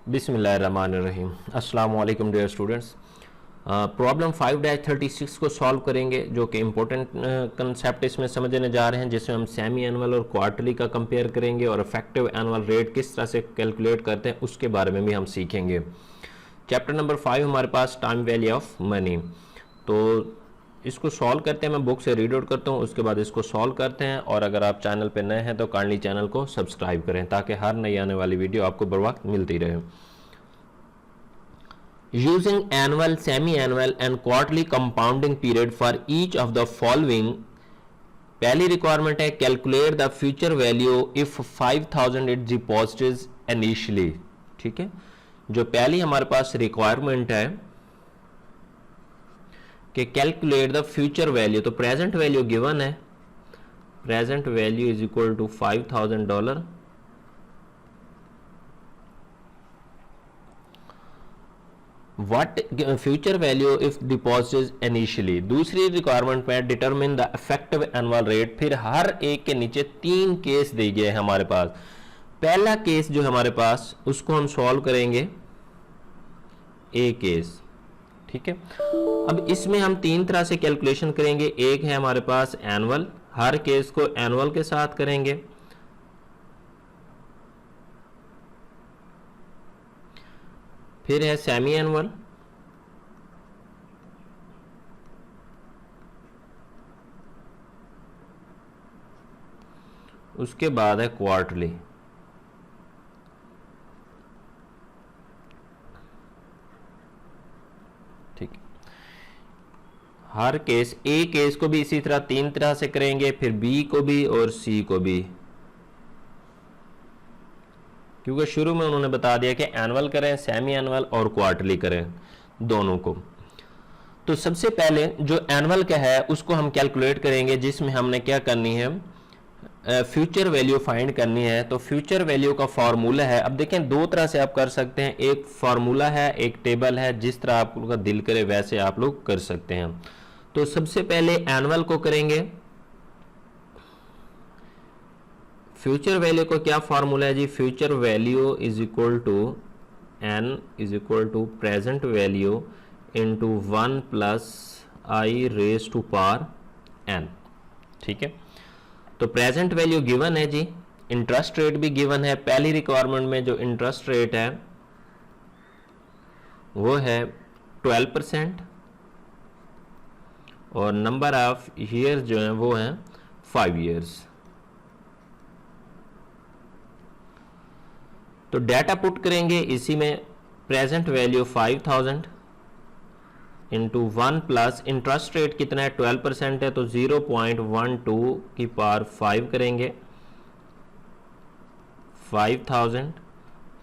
बिस्मिल्लाहिर्रहमानिर्रहीम। अस्सलाम वालेकुम डियर स्टूडेंट्स। प्रॉब्लम 5-36 को सॉल्व करेंगे, जो कि इम्पोर्टेंट कंसेप्ट इसमें समझने जा रहे हैं, जिसमें हम सेमी एनुअल और क्वार्टरली का कंपेयर करेंगे और इफेक्टिव एनुअल रेट किस तरह से कैलकुलेट करते हैं उसके बारे में भी हम सीखेंगे। चैप्टर नंबर 5 हमारे पास टाइम वैल्यू ऑफ मनी। तो इसको सॉल्व करते हैं, मैं बुक से रीड आउट करता हूँ, उसके बाद इसको सॉल्व करते हैं। और अगर आप चैनल पे नए हैं तो काइंडली चैनल को सब्सक्राइब करें ताकि हर नई आने वाली वीडियो आपको बर वक्त मिलती रहे। Using annual, semi annual and quarterly compounding period for each of the following. पहली रिक्वायरमेंट है calculate the future value if 5000 it deposited initially. ठीक है, जो पहली हमारे पास रिक्वायरमेंट है कि कैलकुलेट द फ्यूचर वैल्यू, तो प्रेजेंट वैल्यू गिवन है, present value is equal to $5000। What future value if deposit initially. दूसरी रिक्वायरमेंट में determine the effective annual rate. फिर हर एक के नीचे 3 केस दिए गए हैं हमारे पास। पहला केस जो हमारे पास उसको हम सॉल्व करेंगे ए केस। ठीक है, अब इसमें हम 3 तरह से कैलकुलेशन करेंगे। एक है हमारे पास एनुअल, हर केस को एनुअल के साथ करेंगे। फिर है सेमी एनुअल, उसके बाद है क्वार्टरली। ठीक, हर केस, ए केस को भी इसी तरह 3 तरह से करेंगे, फिर बी को भी और सी को भी, क्योंकि शुरू में उन्होंने बता दिया कि एनुअल करें, सेमी एनुअल और क्वार्टरली करें, दोनों को। तो सबसे पहले जो एनुअल का है उसको हम कैलकुलेट करेंगे, जिसमें हमने क्या करनी है, फ्यूचर वैल्यू फाइंड करनी है। तो फ्यूचर वैल्यू का फॉर्मूला है, अब देखें 2 तरह से आप कर सकते हैं, एक फॉर्मूला है, एक टेबल है, जिस तरह आपका दिल करे वैसे आप लोग कर सकते हैं। तो सबसे पहले एनुअल को करेंगे। फ्यूचर वैल्यू को क्या फॉर्मूला है जी, future value is equal to n is equal to present value into 1 plus i raise to power n. ठीक है, तो प्रेजेंट वैल्यू गिवन है जी, इंटरेस्ट रेट भी गिवन है। पहली रिक्वायरमेंट में जो इंटरेस्ट रेट है वो है 12% और नंबर ऑफ ईयर्स जो है वो है 5 ईयर्स। तो डाटा पुट करेंगे इसी में, present value 5000 into 1 plus interest rate कितना है 12% है, तो 0.12 की पावर 5 करेंगे। 5000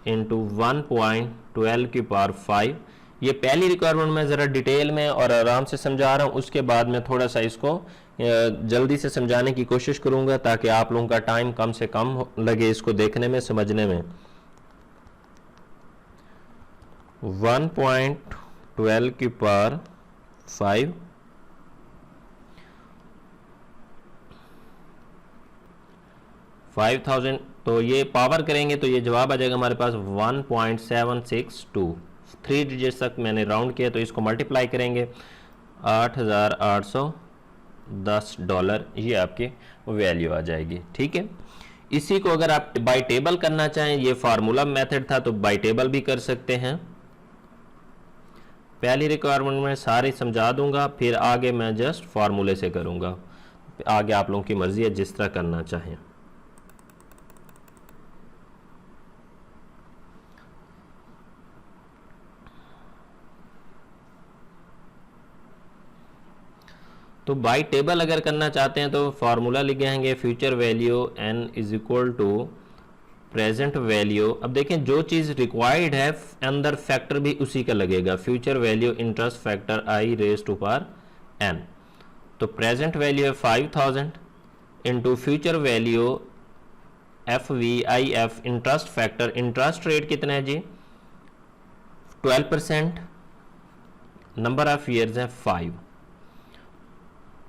इंटू 1.12 की पावर 5। ये पहली रिक्वायरमेंट में ज़रा डिटेल में और आराम से समझा रहा हूँ, उसके बाद में थोड़ा सा इसको जल्दी से समझाने की कोशिश करूँगा ताकि आप लोगों का टाइम कम से कम लगे इसको देखने में, समझने में। 1.12 की पावर 5 5000, तो ये पावर करेंगे तो ये जवाब आ जाएगा हमारे पास 1.762। 3 डिजिट्स तक मैंने राउंड किया, तो इसको मल्टीप्लाई करेंगे $8810, ये आपकी वैल्यू आ जाएगी। ठीक है, इसी को अगर आप बाय टेबल करना चाहें, ये फार्मूला मेथड था, तो बाय टेबल भी कर सकते हैं। पहली रिक्वायरमेंट में सारी समझा दूंगा, फिर आगे मैं जस्ट फार्मूले से करूंगा। आगे आप लोगों की मर्जी है जिस तरह करना चाहें। तो बाय टेबल अगर करना चाहते हैं तो फार्मूला लिख जाएंगे, future value n is equal to present value. अब देखें जो चीज़ रिक्वायर्ड है अंदर फैक्टर भी उसी का लगेगा, future value interest factor i raise to power n। तो प्रेजेंट वैल्यू है 5000 into future value FVIF interest factor, interest rate कितना है जी 12%, नंबर ऑफ ईयर्स है 5।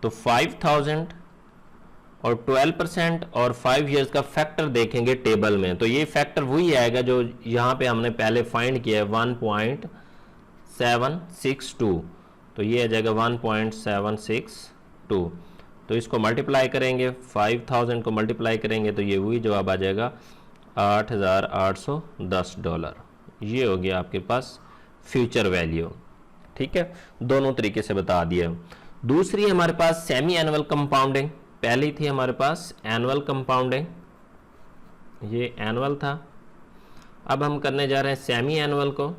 तो 5000 और 12% और 5 ईयर्स का फैक्टर देखेंगे टेबल में, तो ये फैक्टर वही आएगा जो यहाँ पे हमने पहले फाइंड किया है 1.762, तो ये आ जाएगा 1.762। तो इसको मल्टीप्लाई करेंगे, 5000 को मल्टीप्लाई करेंगे तो ये वही जवाब आ जाएगा $8,810। ये हो गया आपके पास फ्यूचर वैल्यू। ठीक है, दोनों तरीके से बता दिया। दूसरी हमारे पास सेमी एनुअल कंपाउंडिंग। पहली थी हमारे पास एनुअल कंपाउंडिंग, ये एनुअल था। अब हम करने जा रहे हैं सेमी एनुअल को,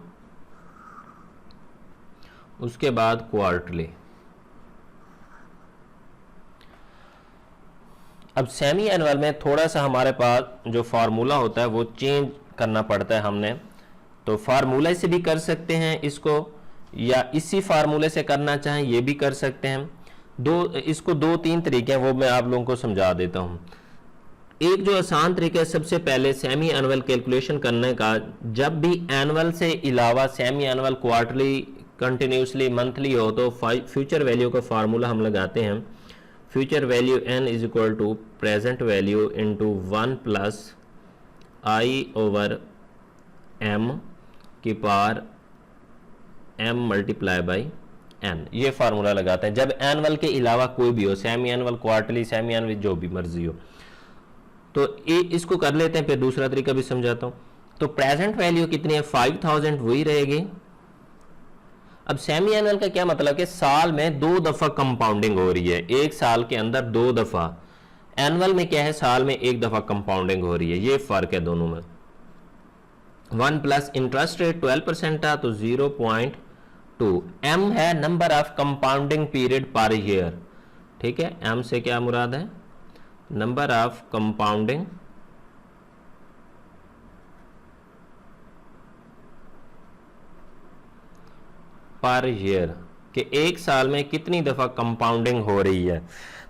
उसके बाद क्वार्टरली। अब सेमी एनुअल में थोड़ा सा हमारे पास जो फार्मूला होता है वो चेंज करना पड़ता है हमने, तो फार्मूले से भी कर सकते हैं इसको, या इसी फार्मूले से करना चाहें ये भी कर सकते हैं। इसको दो तीन तरीके हैं, वो मैं आप लोगों को समझा देता हूं। एक जो आसान तरीका है, सबसे पहले सेमी एनुअल कैलकुलेशन करने का, जब भी एनुअल से अलावा semi annual, quarterly, continuously, monthly हो तो फ्यूचर वैल्यू का फार्मूला हम लगाते हैं। Future value n is equal to present value into 1 plus I/m की power m multiply by n, ये फार्मूला लगाते हैं जब एनुअल के अलावा कोई भी हो, semi annual, quarterly, semi annual, जो भी मर्जी हो। तो इसको कर लेते हैं, फिर दूसरा तरीका भी समझाता हूं। तो प्रेजेंट वैल्यू कितनी है, 5000 वही रहेगी। अब सेमी एनुअल का क्या मतलब कि साल में 2 दफा कंपाउंडिंग हो रही है, एक साल के अंदर 2 दफा। एनुअल में क्या है, साल में 1 दफा कंपाउंडिंग हो रही है, ये फर्क है दोनों में। 1 प्लस इंटरेस्ट रेट 12% था तो 0.2। m है number of compounding period per year. ठीक है, m से क्या मुराद है, number of compounding per year, कि एक साल में कितनी दफा कंपाउंडिंग हो रही है।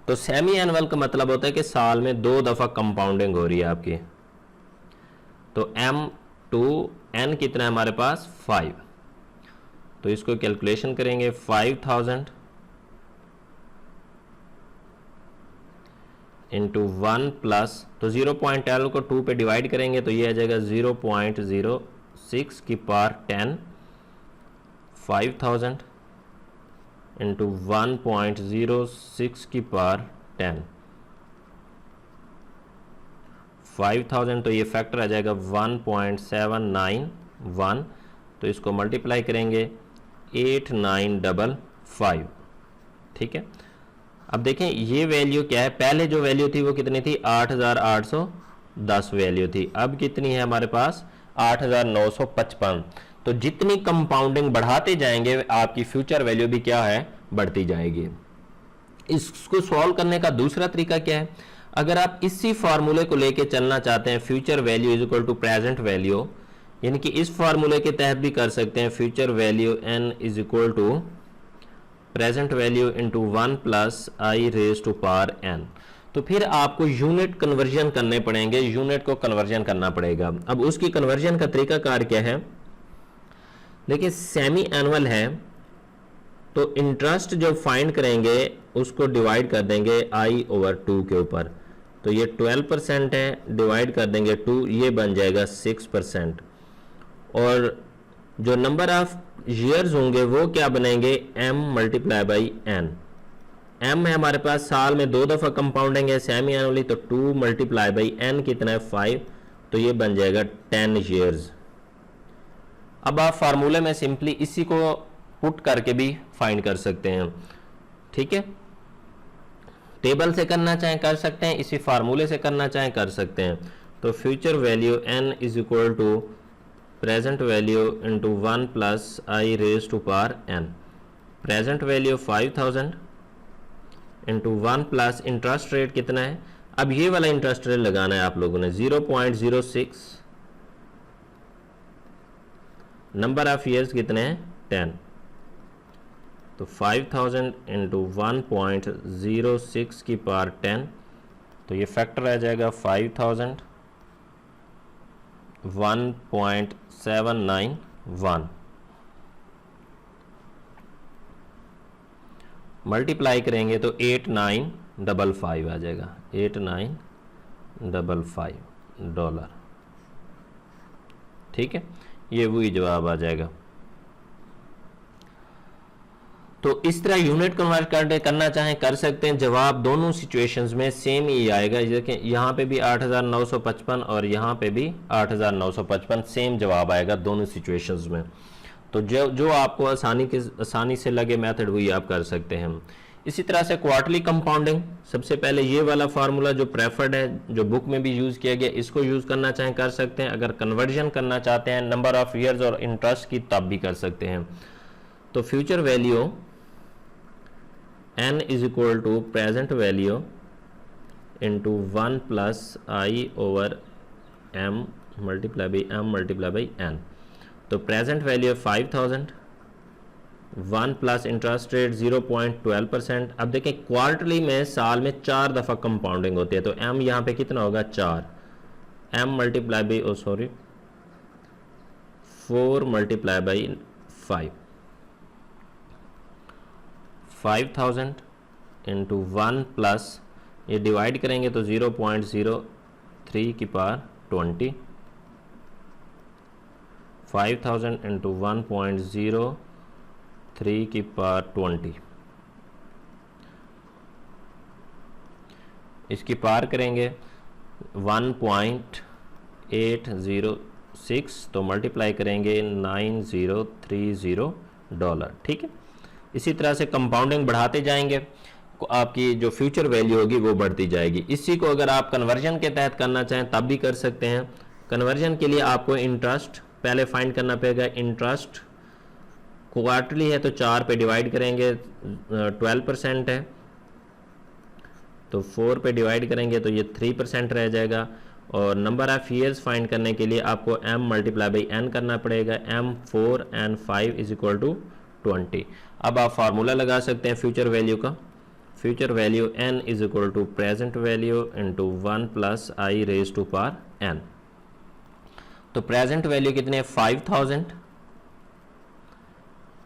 तो सेमी एनुअल का मतलब होता है कि साल में 2 दफा कंपाउंडिंग हो रही है आपकी। तो m/n कितना है हमारे पास, 5। तो इसको कैलकुलेशन करेंगे, 5000 इंटू 1 प्लस, तो 0.12 को 2 पे डिवाइड करेंगे तो ये आ जाएगा 0.06 की पावर 10। 5000 इंटू 1.06 की पावर 10, 5000, तो ये फैक्टर आ जाएगा 1.791। तो इसको मल्टीप्लाई करेंगे 8955। ठीक है, अब देखें ये वैल्यू क्या है, पहले जो वैल्यू थी वो कितनी थी, 8810 वैल्यू थी, अब कितनी है हमारे पास 8955। तो जितनी कंपाउंडिंग बढ़ाते जाएंगे आपकी फ्यूचर वैल्यू भी क्या है, बढ़ती जाएगी। इसको सॉल्व करने का दूसरा तरीका क्या है, अगर आप इसी फार्मूले को लेके चलना चाहते हैं, future value is equal to present value, यानी कि इस फार्मूले के तहत भी कर सकते हैं, future value n is equal to present value into 1 plus I/n। तो फिर आपको यूनिट कन्वर्जन करने पड़ेंगे, यूनिट को कन्वर्जन करना पड़ेगा। अब उसकी कन्वर्जन का तरीका कार क्या है, देखिए सेमी एनुअल है तो इंटरेस्ट जब फाइंड करेंगे उसको डिवाइड कर देंगे I/2 के ऊपर, तो ये 12% है, डिवाइड कर देंगे 2, ये बन जाएगा 6%। और जो नंबर ऑफ ईयर्स होंगे वो क्या बनेंगे, m multiply by n। m है हमारे पास, साल में 2 दफा कंपाउंडिंग है सेमी एनुअली, तो 2 मल्टीप्लाई बाई n कितना है, 5, तो ये बन जाएगा 10 ईयर्स। अब आप फार्मूले में सिंपली इसी को पुट करके भी फाइंड कर सकते हैं। ठीक है, टेबल से करना चाहें कर सकते हैं, इसी फार्मूले से करना चाहें कर सकते हैं। तो future value n is equal to present value into 1 plus I/n। Present value 5000 into 1 plus interest rate कितना है, अब ये वाला इंटरेस्ट रेट लगाना है आप लोगों ने, 0.06, नंबर ऑफ ईयर्स कितने हैं, 10। तो 5000 इंटू 1.06 की पावर 10, तो ये फैक्टर आ जाएगा 5000 1.791, मल्टीप्लाई करेंगे तो 8955। $8955 आ जाएगा, $8955। ठीक है, ये वही जवाब आ जाएगा। तो इस तरह यूनिट कन्वर्ट करना चाहें कर सकते हैं, जवाब दोनों सिचुएशंस में सेम ही आएगा। देखिए यहाँ पे भी 8955 और यहाँ पे भी 8955, सेम जवाब आएगा दोनों सिचुएशंस में। तो जो आपको आसानी से लगे मेथड वही आप कर सकते हैं। इसी तरह से क्वार्टरली कंपाउंडिंग, सबसे पहले ये वाला फार्मूला जो प्रेफर्ड है, जो बुक में भी यूज़ किया गया, इसको यूज़ करना चाहें कर सकते हैं। अगर कन्वर्जन करना चाहते हैं नंबर ऑफ ईयर्स और इंटरेस्ट की, तब भी कर सकते हैं। तो future value n is equal to present value into 1 plus i over m multiply by m multiply by n। तो present value 5000, 1 plus interest rate 0.12%। अब देखें क्वार्टरली में साल में 4 दफ़ा कंपाउंडिंग होती है, तो m यहाँ पे कितना होगा 4, m multiply by 4 multiply by 5000 into 1 plus, ये डिवाइड करेंगे तो 0.03 की पावर 20, 5000 इंटू 1.03 की पावर 20, इसकी पार करेंगे 1.806, तो मल्टीप्लाई करेंगे $9030। ठीक है, इसी तरह से कंपाउंडिंग बढ़ाते जाएंगे, आपकी जो फ्यूचर वैल्यू होगी वो बढ़ती जाएगी। इसी को अगर आप कन्वर्जन के तहत करना चाहें तब भी कर सकते हैं। कन्वर्जन के लिए आपको इंटरेस्ट पहले फाइंड करना पड़ेगा। इंटरेस्ट क्वार्टरली है तो 4 पे डिवाइड करेंगे, 12% है, तो 4 पे डिवाइड करेंगे तो ये 3% रह जाएगा। और नंबर ऑफ ईयर्स फाइंड करने के लिए आपको m मल्टीप्लाई बाई n करना पड़ेगा, m 4 and 5 is equal to 20। अब आप फार्मूला लगा सकते हैं फ्यूचर वैल्यू का। Future value n is equal to present value into 1 plus i raise to power n। तो प्रेजेंट वैल्यू कितने हैं 5000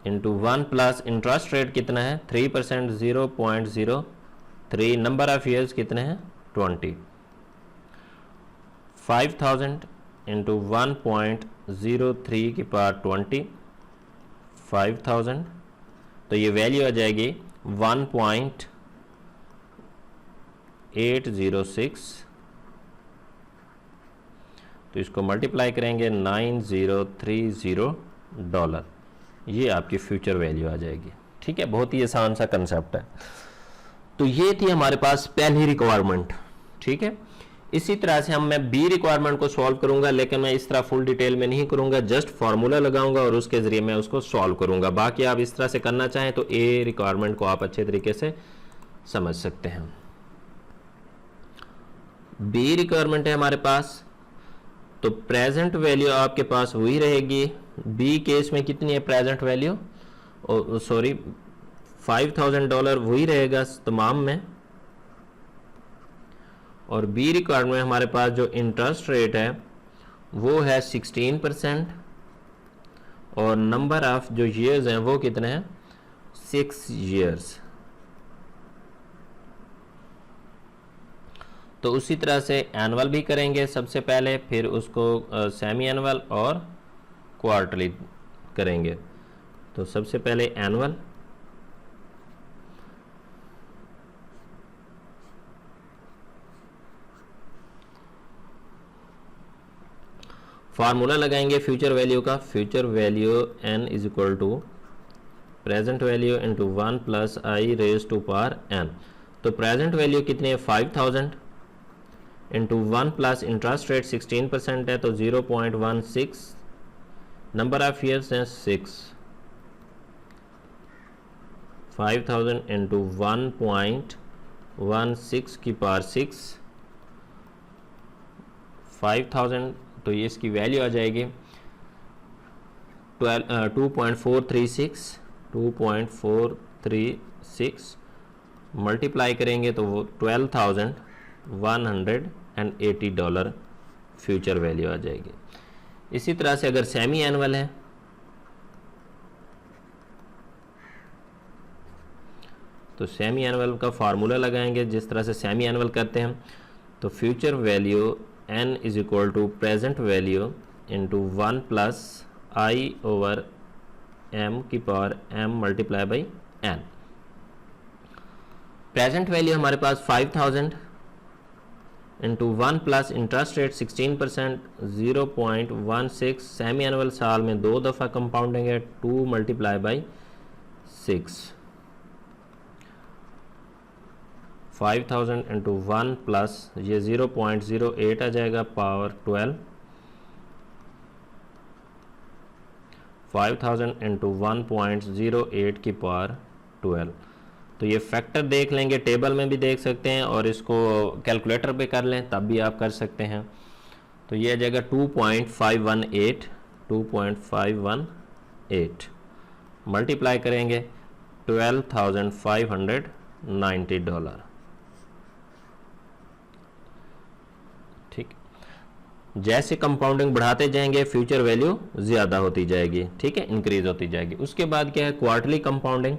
इंटू 1 प्लस इंटरेस्ट रेट कितना है 3%, 0.03, नंबर ऑफ ईयर्स कितने हैं 20, 5000 इंटू 1.03 की पावर 20, 5000, तो ये वैल्यू आ जाएगी 1.806, तो इसको मल्टीप्लाई करेंगे $9030, ये आपकी फ्यूचर वैल्यू आ जाएगी। ठीक है, बहुत ही आसान सा कंसेप्ट है। तो ये थी हमारे पास पहली रिक्वायरमेंट। ठीक है, इसी तरह से मैं बी रिक्वायरमेंट को सॉल्व करूंगा, लेकिन मैं इस तरह फुल डिटेल में नहीं करूंगा, जस्ट फार्मूला लगाऊंगा और उसके जरिए मैं उसको सॉल्व करूंगा। बाकी आप इस तरह से करना चाहें तो ए रिक्वायरमेंट को आप अच्छे तरीके से समझ सकते हैं। बी रिक्वायरमेंट है हमारे पास, तो प्रेजेंट वैल्यू आपके पास वही रहेगी। बी केस में कितनी है प्रेजेंट वैल्यू, सॉरी $5000 वही रहेगा तमाम में। और बी रिक्वायरमेंट में हमारे पास जो इंटरेस्ट रेट है वो है 16%, और नंबर ऑफ जो ईयर्स हैं वो कितने हैं 6 ईयर्स। तो उसी तरह से एनुअल भी करेंगे सबसे पहले, फिर उसको सेमी एनुअल और क्वार्टरली करेंगे। तो सबसे पहले एनुअल, फार्मूला लगाएंगे फ्यूचर वैल्यू का। Future value n is equal to present value into 1 plus i raise to power n। तो प्रेजेंट वैल्यू कितनी है 5000 इंटू 1 प्लस इंटरेस्ट रेट 16% है तो 0.16, नंबर ऑफ ईयर्स हैं 6, 5000 इंटू 1.16 की पावर 6, 5000, तो ये इसकी वैल्यू आ जाएगी 2.436 मल्टीप्लाई करेंगे तो वो $12,180 फ्यूचर वैल्यू आ जाएगी। इसी तरह से अगर सेमी एनुअल है, तो सेमी एनुअल का फार्मूला लगाएंगे जिस तरह से सेमी एनुअल करते हैं। तो future value n is equal to present value into 1 plus i over m की power m multiply by n। Present value हमारे पास 5000 into 1 plus interest rate 16% 0.16, semi annual साल में 2 दफ़ा कंपाउंडिंग है, 2 मल्टीप्लाई बाई 6। 5000 इंटू 1 प्लस ये 0.08 आ जाएगा power 12। 5000 into 1.08 की पावर 12। तो ये फैक्टर देख लेंगे, टेबल में भी देख सकते हैं और इसको कैलकुलेटर पे कर लें तब भी आप कर सकते हैं। तो ये आ जाएगा 2.518 मल्टीप्लाई करेंगे $12,590। ठीक, जैसे कंपाउंडिंग बढ़ाते जाएंगे फ्यूचर वैल्यू ज़्यादा होती जाएगी, ठीक है, इंक्रीज होती जाएगी। उसके बाद क्या है, क्वार्टरली कंपाउंडिंग।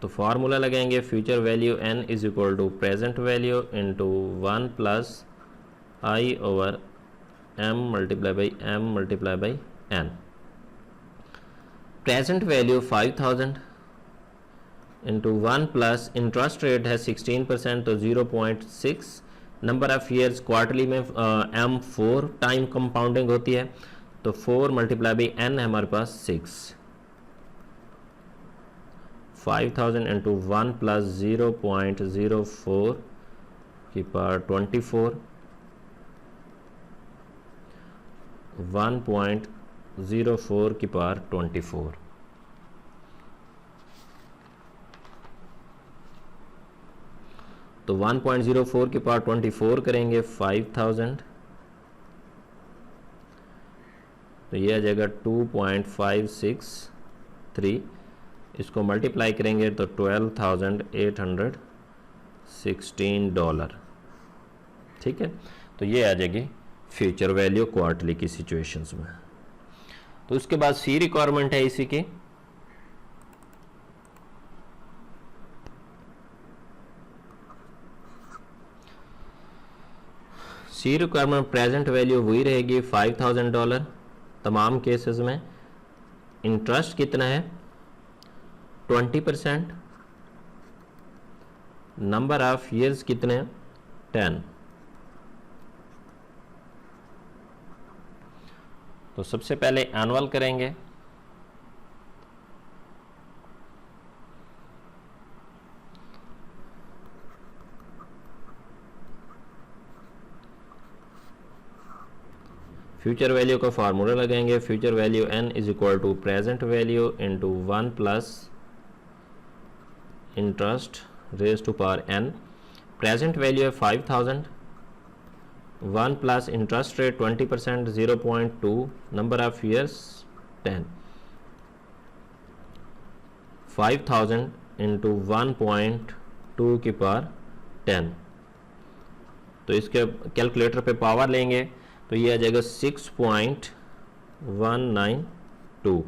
तो फार्मूला लगाएंगे future value n is equal to present value into 1 plus i over m multiply by n। Present value 5000 into 1 plus interest rate है 16% तो 0.6। नंबर ऑफ ईयर्स क्वार्टरली में m 4 टाइम कंपाउंडिंग होती है, तो 4 multiply by n है हमारे पास 6। 5000 into 1 plus 0.04 की power 24, 1.04 की पावर 24। तो 1.04 की पावर 24 करेंगे 5000, तो ये आ जाएगा 2.563। इसको मल्टीप्लाई करेंगे तो $12,816। ठीक है, तो ये आ जाएगी फ्यूचर वैल्यू क्वार्टरली की सिचुएशंस में। तो उसके बाद सी रिक्वायरमेंट है इसी की, सी रिक्वायरमेंट प्रेजेंट वैल्यू वही रहेगी $5000 तमाम केसेस में। इंटरेस्ट कितना है 20%, नंबर ऑफ ईयर्स कितने 10। तो सबसे पहले एनुअल करेंगे, फ्यूचर वैल्यू का फार्मूला लगाएंगे future value n is equal to present value into 1 plus interest raise to power n। Present value है 5000, 1 plus interest rate 20% 0.2, number of years 10। 5000 into 1.2 की power 10। तो इसके कैलकुलेटर पे पावर लेंगे तो ये आ जाएगा 6.192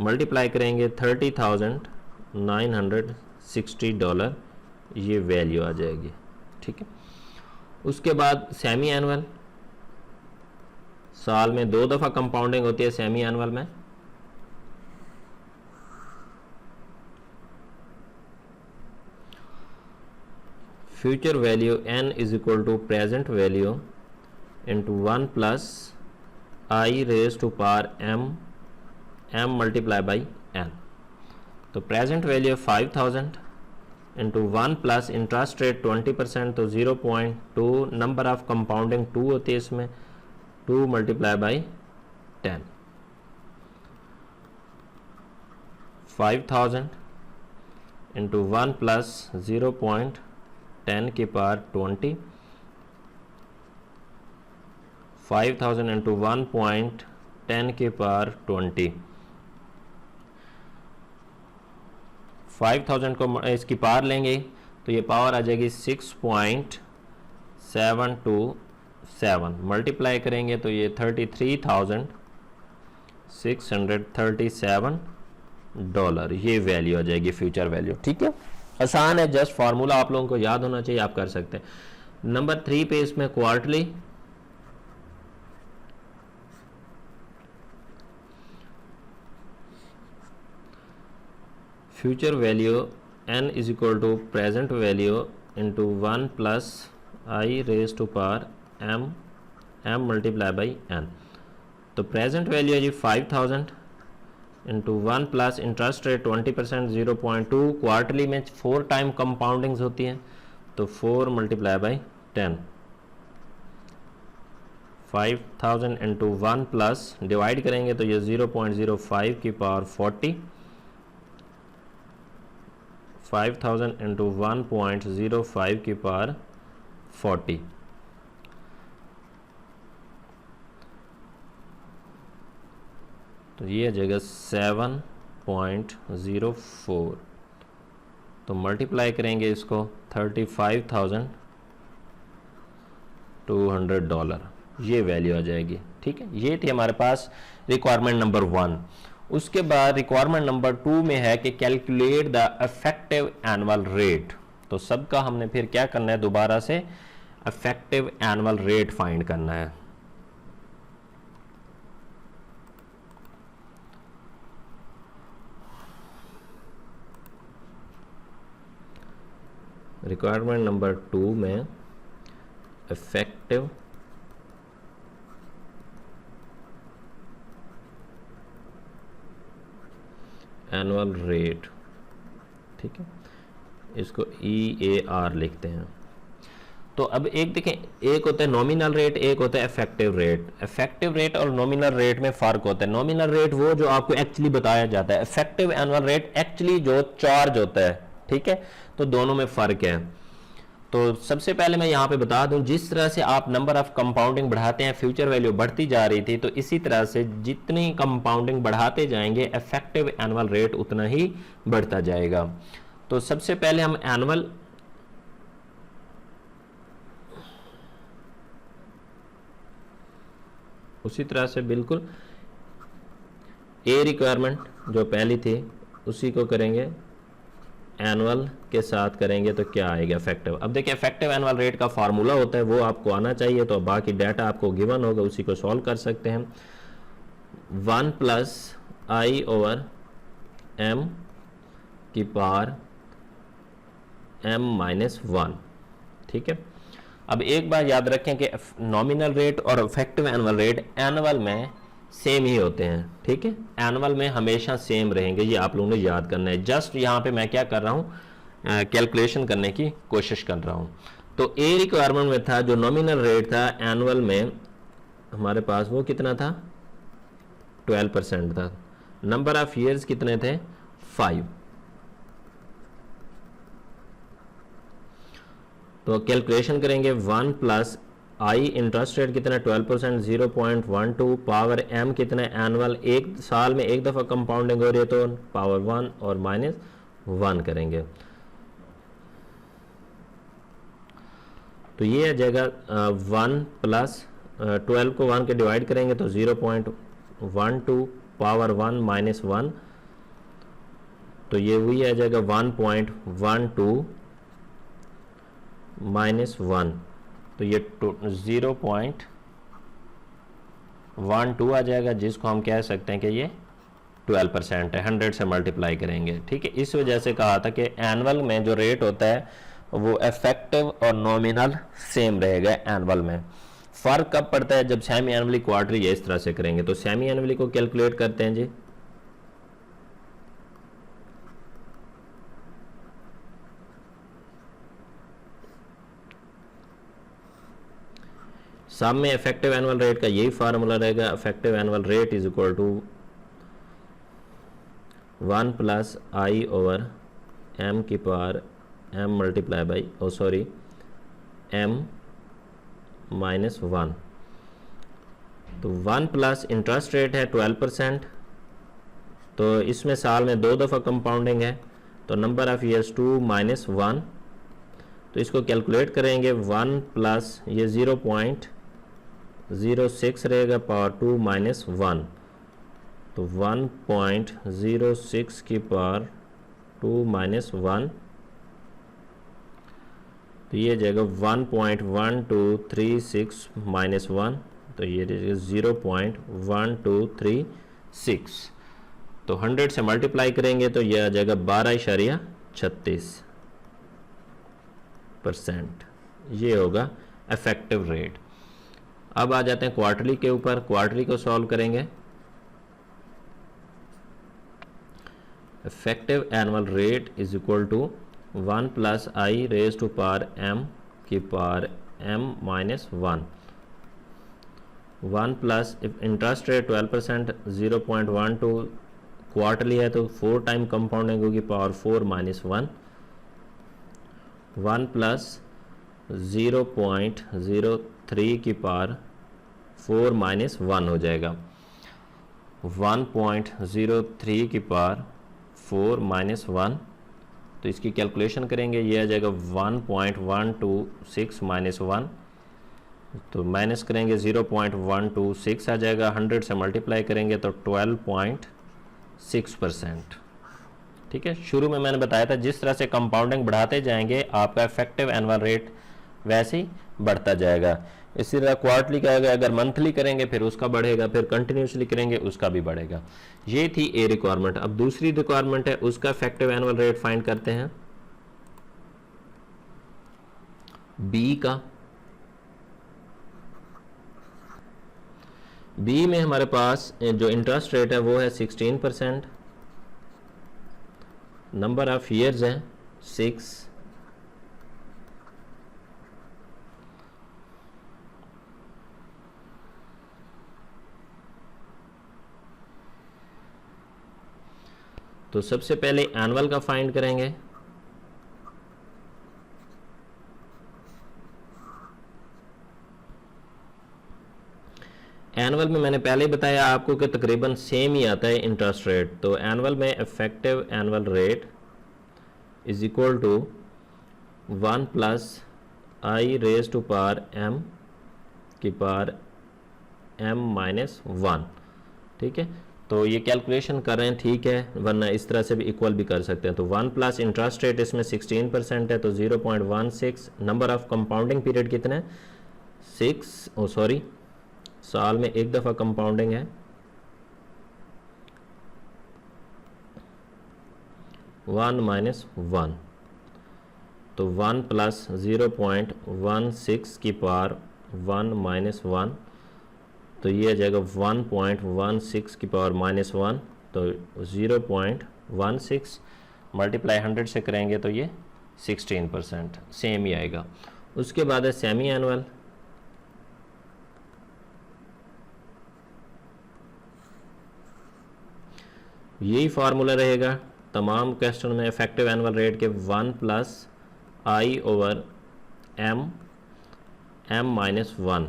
मल्टीप्लाई करेंगे $30,960, ये वैल्यू आ जाएगी। ठीक है, उसके बाद सेमी एनुअल, साल में 2 दफ़ा कंपाउंडिंग होती है सेमी एनुअल में। Future value n is equal to present value into 1 plus i raise to power m multiply by n। तो present value 5000 into 1 plus interest rate 20% तो 0.2, नंबर ऑफ कंपाउंडिंग 2 होती है इसमें, 2 मल्टीप्लाई बाई 10। 5000 इंटू 1 प्लस 0.10 की power 20, 5000 into 1.10 की power 20। 5000 को इसकी power लेंगे तो ये पावर आ जाएगी 6.72 7 मल्टीप्लाई करेंगे तो ये $33,637 ये वैल्यू आ जाएगी, फ्यूचर वैल्यू। ठीक है, आसान है, जस्ट फार्मूला आप लोगों को याद होना चाहिए, आप कर सकते हैं। नंबर 3 पे इसमें quarterly future value n is equal to present value into 1 plus i raise to power m multiply by n। तो प्रेजेंट वैल्यू है जी 5000 into 1 plus interest rate 20% 0.2, quarterly में 4 टाइम कंपाउंडिंग्स होती हैं तो 4 multiply by 10। 5000 into 1 plus divide करेंगे तो ये 0.05 की पावर 40। 5000 इंटू 1.05 की पावर 40। तो ये जगह 7.04। तो मल्टीप्लाई करेंगे इसको $35,200 ये वैल्यू आ जाएगी। ठीक है, ये थी हमारे पास रिक्वायरमेंट नंबर 1। उसके बाद रिक्वायरमेंट नंबर 2 में है कि calculate the effective annual rate. तो सबका हमने फिर क्या करना है, दोबारा से इफेक्टिव एनुअल रेट फाइंड करना है। रिक्वायरमेंट नंबर 2 में इफेक्टिव एनुअल रेट, ठीक है, इसको EAR लिखते हैं। तो अब एक देखें, एक होता है नॉमिनल रेट, एक होता है इफेक्टिव रेट। इफेक्टिव रेट और नॉमिनल रेट में फ़र्क होता है। नॉमिनल रेट वो जो आपको एक्चुअली बताया जाता है, इफेक्टिव एनुअल रेट एक्चुअली जो चार्ज होता है। ठीक है, तो दोनों में फ़र्क है। तो सबसे पहले मैं यहाँ पे बता दूं, जिस तरह से आप नंबर ऑफ कंपाउंडिंग बढ़ाते हैं फ्यूचर वैल्यू बढ़ती जा रही थी, तो इसी तरह से जितनी कंपाउंडिंग बढ़ाते जाएंगे इफेक्टिव एनुअल रेट उतना ही बढ़ता जाएगा। तो सबसे पहले हम एनुअल उसी तरह से बिल्कुल ए रिक्वायरमेंट जो पहली थी उसी को करेंगे, एनुअल के साथ करेंगे तो क्या आएगा इफेक्टिव। अब देखिए इफेक्टिव एनुअल रेट का फार्मूला होता है, वो आपको आना चाहिए। तो बाकी डाटा आपको गिवन होगा, उसी को सॉल्व कर सकते हैं। 1 प्लस आई ओवर m की पावर m माइनस 1। ठीक है, अब एक बात याद रखें कि नॉमिनल रेट और इफेक्टिव एनुअल रेट एनुअल में सेम ही होते हैं। ठीक है, एनुअल में हमेशा सेम रहेंगे, ये आप लोगों ने याद करना है। जस्ट यहाँ पे मैं क्या कर रहा हूँ, कैलकुलेशन करने की कोशिश कर रहा हूँ। तो ए रिक्वायरमेंट में था जो नॉमिनल रेट था एनुअल में हमारे पास, वो कितना था, 12% था। नंबर ऑफ ईयर्स कितने थे, 5। तो कैलकुलेशन करेंगे 1 प्लस आई इंटरेस्ट रेट कितना 12%, 0.12 पावर m कितना एनुअल, एक साल में एक दफ़ा कंपाउंडिंग हो रही है तो पावर 1 और माइनस 1 करेंगे। तो ये जगह 1 प्लस 12 को 1 के डिवाइड करेंगे तो 0.12 पावर 1 माइनस 1, तो ये वही आ जाएगा 1.12 माइनस 1, तो ये 0.12 आ जाएगा, जिसको हम कह सकते हैं कि ये 12% है। 100 से मल्टीप्लाई करेंगे। ठीक है, इस वजह से कहा था कि एनुअल में जो रेट होता है वो इफेक्टिव और नॉमिनल सेम रहेगा। एनुअल में फ़र्क कब पड़ता है, जब सेमी एनुअली क्वार्टरली इस तरह से करेंगे। तो सेमी एनुअली को कैलकुलेट करते हैं जी। सम में इफेक्टिव एनुअल रेट का यही फार्मूला रहेगा, effective annual rate is equal to 1 plus i over m की power m multiply by m minus 1। तो 1 प्लस इंटरेस्ट रेट है 12%, तो इसमें साल में 2 दफ़ा कंपाउंडिंग है, तो नंबर ऑफ ईयर्स 2 माइनस 1। तो इसको कैलकुलेट करेंगे 1 प्लस ये 0.12 1.06 रहेगा पावर 2 माइनस 1, तो 1.06 की पावर 2 माइनस 1, तो ये जाएगा 1.1236 माइनस 1, तो ये जाएगा 0.1236। तो 100 से मल्टीप्लाई करेंगे तो यह आ जाएगा 12.36%। ये होगा इफेक्टिव रेट। अब आ जाते हैं क्वार्टरली के ऊपर। क्वार्टरली को सॉल्व करेंगे। Effective annual rate is equal to 1 plus i raise to power m की power m minus 1 plus interest rate 12% 0.12 quarterly है तो 4 टाइम कंपाउंडिंग होगी पावर 4 माइनस 1 प्लस 0.03 की पावर 4 माइनस 1 हो जाएगा 1.03 की पावर 4 माइनस 1। तो इसकी कैलकुलेशन करेंगे, ये आ जाएगा 1.126 माइनस 1, तो माइनस करेंगे 0.126 आ जाएगा। 100 से मल्टीप्लाई करेंगे तो 12.6%। ठीक है, शुरू में मैंने बताया था जिस तरह से कंपाउंडिंग बढ़ाते जाएंगे आपका इफेक्टिव एनुअल रेट वैसे ही बढ़ता जाएगा। इसी तरह क्वार्टरली का अगर मंथली करेंगे फिर उसका बढ़ेगा, फिर कंटिन्यूसली करेंगे उसका भी बढ़ेगा। ये थी ए रिक्वायरमेंट। अब दूसरी रिक्वायरमेंट है उसका इफेक्टिव एनुअल रेट फाइंड करते हैं बी का। बी में हमारे पास जो इंटरेस्ट रेट है वो है 16%, नंबर ऑफ ईयर्स है 6, तो सबसे पहले एनुअल का फाइंड करेंगे। एनुअल में मैंने पहले ही बताया आपको कि तकरीबन सेम ही आता है इंटरेस्ट रेट। तो एनुअल में effective annual rate is equal to 1 plus i raise to power m की पावर m माइनस 1। ठीक है, तो ये कैलकुलेशन कर रहे हैं, ठीक है, वरना इस तरह से भी इक्वल भी कर सकते हैं। तो 1 प्लस इंटरेस्ट रेट इसमें 16% है तो 0.16। नंबर ऑफ कंपाउंडिंग पीरियड कितना है 6, साल में एक दफ़ा कंपाउंडिंग है। 1 माइनस 1, तो 1 प्लस 0.16 की पावर 1 माइनस 1, तो ये आ जाएगा 1.16 की पावर माइनस 1, तो 0.16 मल्टीप्लाई 100 से करेंगे तो ये 16% सेम ही आएगा। उसके बाद है सेमी एनुअल। यही फार्मूला रहेगा तमाम क्वेश्चन में इफेक्टिव एनुअल रेट के 1 plus i over m minus 1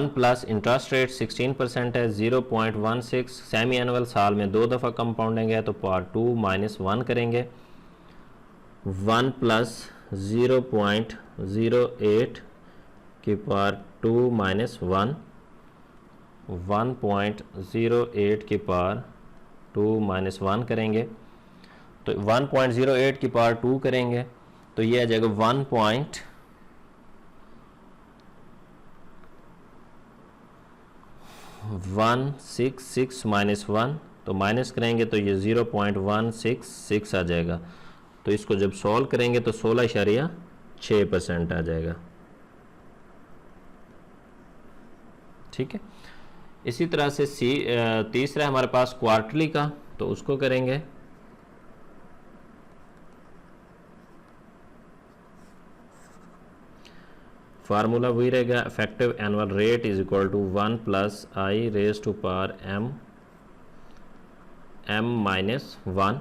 plus interest rate 16% है 0.16। सेमी एनुअल साल में 2 दफ़ा कंपाउंडिंग है तो पावर 2 माइनस 1 करेंगे। 1 प्लस 0.08 की पावर 2 माइनस 1, 1.08 की पावर 2 माइनस 1 करेंगे, तो 1.08 की पावर 2 करेंगे तो ये आ जाएगा 1.166 माइनस 1, तो माइनस करेंगे तो ये 0.166 आ जाएगा। तो इसको जब सॉल्व करेंगे तो 16.6% आ जाएगा। ठीक है, इसी तरह से तीसरा हमारे पास क्वार्टरली का, तो उसको करेंगे। फार्मूला वही रहेगा, effective annual rate is equal to 1 plus i raise to power m minus 1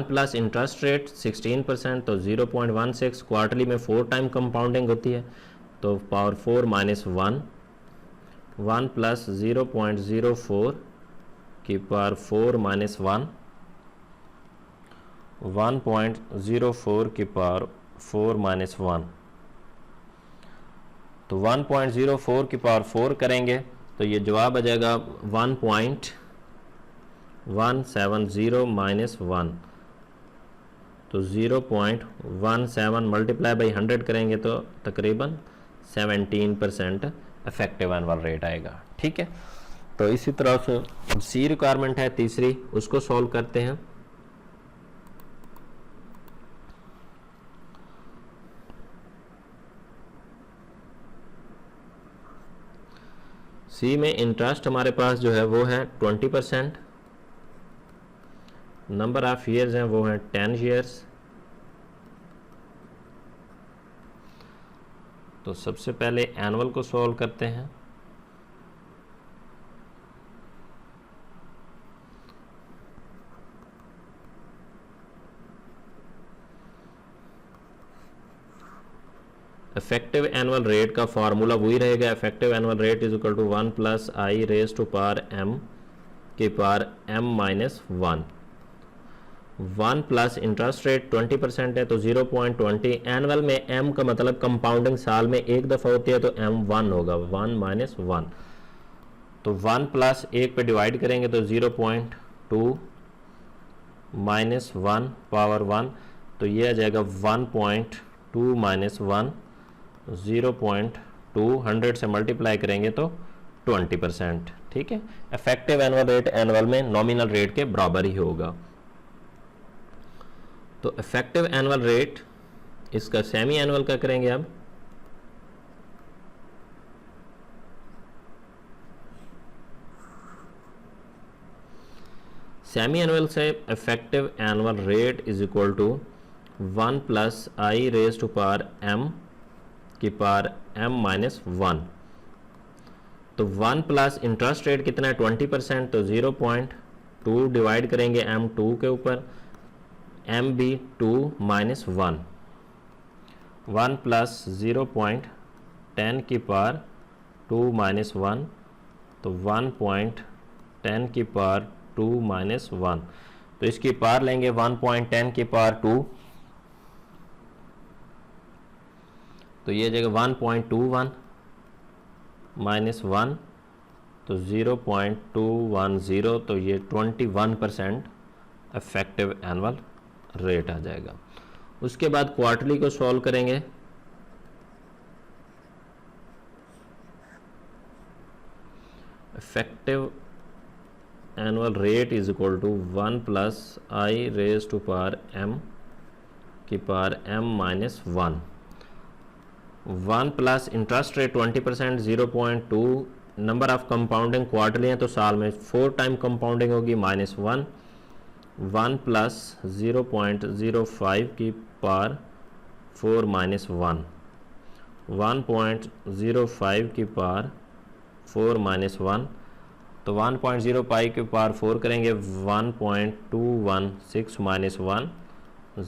plus interest rate 16%, तो 0.16। क्वार्टरली में 4 टाइम कंपाउंडिंग होती है तो पावर 4 माइनस 1 प्लस 0.04 की पावर 4 माइनस 1, 1.04 की पावर 4 माइनस 1, तो 1.04 की पावर 4 करेंगे तो ये जवाब आ जाएगा 1.170 माइनस 1, तो 0.17 मल्टीप्लाई बाई 100 करेंगे तो तकरीबन 17% इफेक्टिव एनुअल रेट आएगा। ठीक है, तो इसी तरह से सी रिक्वायरमेंट है तीसरी, उसको सॉल्व करते हैं। सी में इंटरेस्ट हमारे पास जो है वो है 20%, नंबर ऑफ ईयर्स हैं वो हैं 10 ईयर्स। तो सबसे पहले एनुअल को सॉल्व करते हैं। इफेक्टिव एनुअल रेट का फार्मूला वही रहेगा, effective annual rate is equal to 1 plus i raise to power m की power m minus 1 plus interest rate 20% है तो 0.20। एनुअल में m का मतलब कंपाउंडिंग साल में एक दफ़ा होती है तो m 1 होगा, 1 माइनस 1, तो 1 प्लस 1 पे डिवाइड करेंगे तो 0.2 माइनस 1 पावर 1, तो ये आ जाएगा 1.2 माइनस 1, 0.2 100 से मल्टीप्लाई करेंगे तो 20%। ठीक है, इफेक्टिव एनुअल रेट एनुअल में नॉमिनल रेट के बराबर ही होगा। तो इफेक्टिव एनुअल रेट इसका सेमी एनुअल का करेंगे। अब सेमी एनुअल से effective annual rate is equal to 1 plus i raise to power m की पावर m माइनस 1, तो 1 प्लस इंटरेस्ट रेट कितना है 20%, तो 0.2 डिवाइड करेंगे m 2 के ऊपर, m भी 2 माइनस 1, 1 प्लस 0.10 की पावर 2 माइनस 1, तो 1.10 की पावर 2 माइनस 1, तो इसकी पावर लेंगे 1.10 की पावर 2, तो ये जगह 1.21 माइनस 1, तो 0.210, तो ये 21% इफेक्टिव एनुअल रेट आ जाएगा। उसके बाद क्वार्टरली को सॉल्व करेंगे। Effective annual rate is equal to 1 plus i raise to power m की power m minus 1, 1 plus interest rate 20%, 0.2, number of compounding quarterly हैं तो साल में 4 टाइम कंपाउंडिंग होगी, माइनस 1, 1 प्लस 0.05 की पावर 4 माइनस 1, 1.05 की पावर 4 माइनस 1, तो 1.05 की पावर 4 करेंगे 1.216 माइनस 1,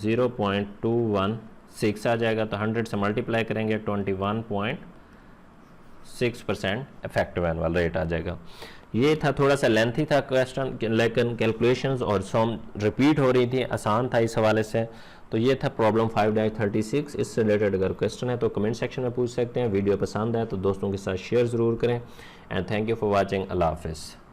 0.216 आ जाएगा, तो 100 से मल्टीप्लाई करेंगे 21.6% इफेक्टिव एनुअल रेट आ जाएगा। ये था, थोड़ा सा लेंथी था क्वेश्चन, लेकिन कैलकुलेशंस और सम रिपीट हो रही थी, आसान था इस हवाले से। तो ये था प्रॉब्लम 5-36। इससे रिलेटेड अगर क्वेश्चन है तो कमेंट सेक्शन में पूछ सकते हैं। वीडियो पसंद आए तो दोस्तों के साथ शेयर ज़रूर करें। And thank you for watching. अल्लाह हाफिज़।